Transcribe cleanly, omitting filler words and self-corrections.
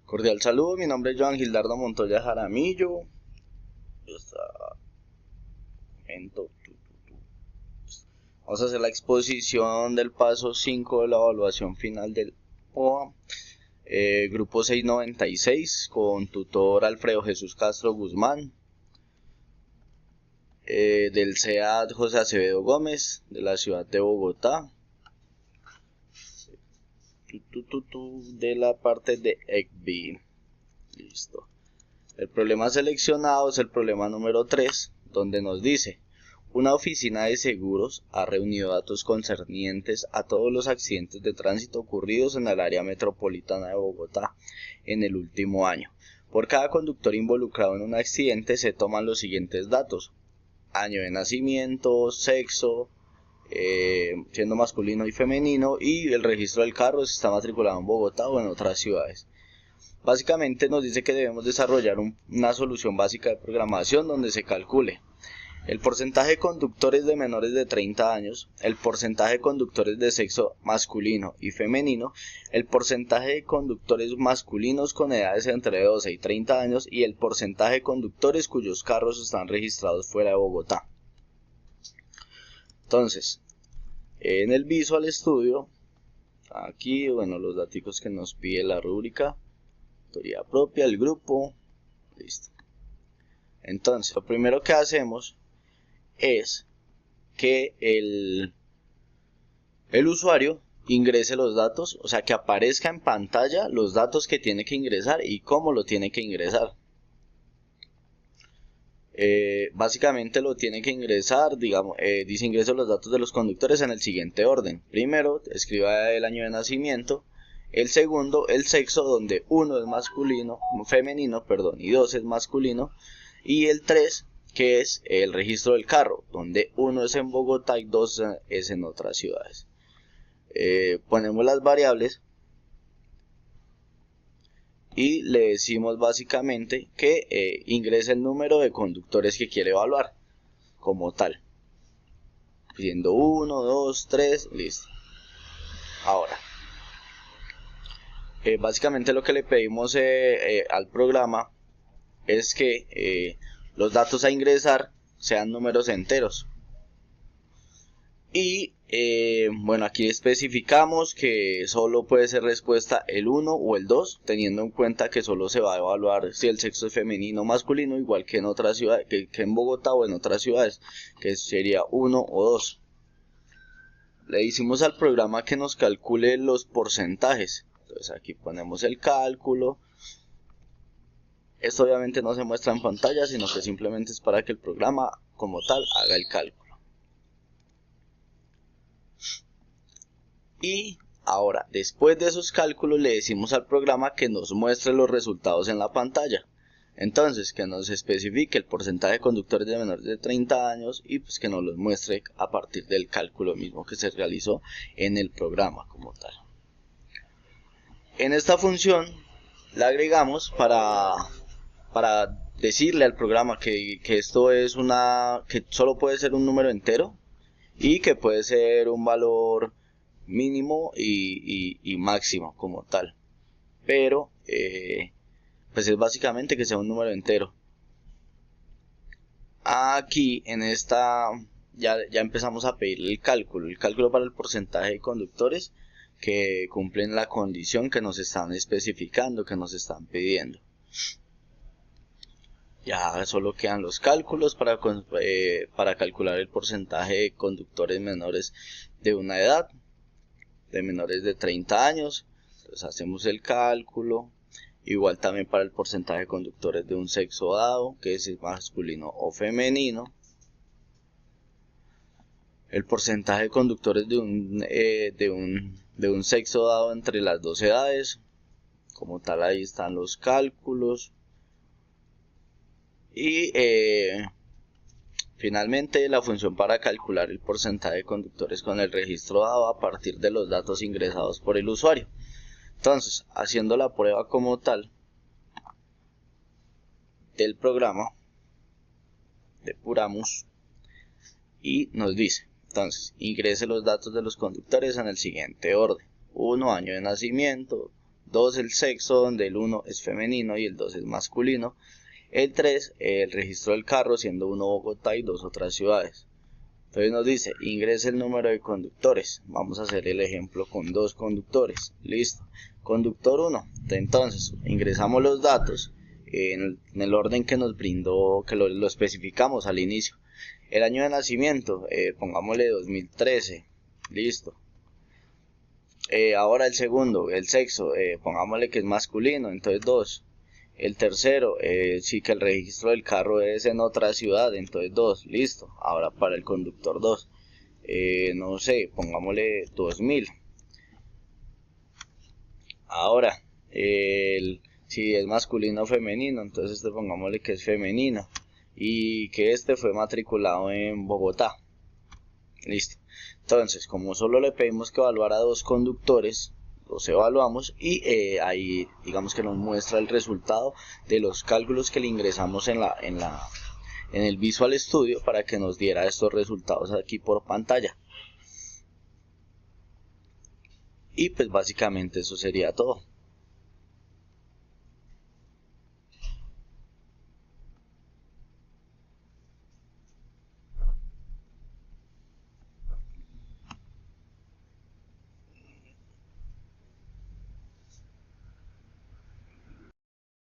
Cordial saludo, mi nombre es Joan Gildardo Montoya Jaramillo. Vamos a hacer la exposición del paso 5 de la evaluación final del POA, grupo 696, con tutor Alfredo Jesús Castro Guzmán, del CEAD José Acevedo Gómez, de la ciudad de Bogotá, de la parte de ECBI. Listo. El problema seleccionado es el problema número 3, donde nos dice: una oficina de seguros ha reunido datos concernientes a todos los accidentes de tránsito ocurridos en el área metropolitana de Bogotá en el último año. Por cada conductor involucrado en un accidente se toman los siguientes datos: año de nacimiento, sexo, siendo masculino y femenino, y el registro del carro si está matriculado en Bogotá o en otras ciudades. Básicamente nos dice que debemos desarrollar una solución básica de programación donde se calcule el porcentaje de conductores de menores de 30 años, el porcentaje de conductores de sexo masculino y femenino, el porcentaje de conductores masculinos con edades entre 12 y 30 años y el porcentaje de conductores cuyos carros están registrados fuera de Bogotá. Entonces, en el Visual Studio, aquí, los datos que nos pide la rúbrica, autoría propia, el grupo, listo. Entonces, lo primero que hacemos es que el usuario ingrese los datos, o sea, que aparezca en pantalla los datos que tiene que ingresar y cómo lo tiene que ingresar. Básicamente lo tiene que ingresar, dice: ingreso los datos de los conductores en el siguiente orden. Primero, escriba el año de nacimiento. El segundo, el sexo, donde 1 es femenino, y 2 es masculino. Y el 3, que es el registro del carro, donde 1 es en Bogotá y 2 es en otras ciudades. Ponemos las variables y le decimos básicamente que ingrese el número de conductores que quiere evaluar como tal, pidiendo 1, 2, 3, listo. Ahora, básicamente lo que le pedimos al programa es que los datos a ingresar sean números enteros. Y aquí especificamos que solo puede ser respuesta el 1 o el 2, teniendo en cuenta que solo se va a evaluar si el sexo es femenino o masculino, igual que en otras ciudades, que en Bogotá o en otras ciudades, que sería 1 o 2. Le decimos al programa que nos calcule los porcentajes. Entonces aquí ponemos el cálculo. Esto obviamente no se muestra en pantalla, sino que simplemente es para que el programa como tal haga el cálculo. Y ahora, después de esos cálculos, le decimos al programa que nos muestre los resultados en la pantalla. Entonces, que nos especifique el porcentaje de conductores de menores de 30 años y pues que nos los muestre a partir del cálculo mismo que se realizó en el programa como tal. En esta función la agregamos para decirle al programa que esto es que solo puede ser un número entero y que puede ser un valor mínimo y máximo como tal, pero pues es básicamente que sea un número entero. Aquí en esta ya empezamos a pedir el cálculo para el porcentaje de conductores que cumplen la condición que nos están especificando, que nos están pidiendo. Ya solo quedan los cálculos para calcular el porcentaje de conductores menores de una edad, de menores de 30 años. Entonces hacemos el cálculo, igual también para el porcentaje de conductores de un sexo dado, que es masculino o femenino, el porcentaje de conductores de un sexo dado entre las dos edades, como tal ahí están los cálculos. Y finalmente la función para calcular el porcentaje de conductores con el registro dado a partir de los datos ingresados por el usuario. Entonces, haciendo la prueba como tal del programa, depuramos y nos dice: entonces, ingrese los datos de los conductores en el siguiente orden: 1, año de nacimiento; 2 el sexo, donde el 1 es femenino y el 2 es masculino. El 3 el registro del carro, siendo 1 Bogotá y 2 otras ciudades. Entonces nos dice, ingrese el número de conductores. Vamos a hacer el ejemplo con 2 conductores. Listo. Conductor 1. Entonces ingresamos los datos en el orden que nos brindó, que lo especificamos al inicio. El año de nacimiento, pongámosle 2013. Listo. Ahora el segundo, el sexo, pongámosle que es masculino, entonces 2. El tercero, sí, que el registro del carro es en otra ciudad, entonces 2. Listo. Ahora para el conductor 2, no sé, pongámosle 2000. Ahora, si es masculino o femenino, entonces pongámosle que es femenino y que este fue matriculado en Bogotá. Listo. Entonces, como solo le pedimos que evaluara 2 conductores, los evaluamos y ahí digamos que nos muestra el resultado de los cálculos que le ingresamos en el Visual Studio para que nos diera estos resultados aquí por pantalla. Y pues básicamente eso sería todo.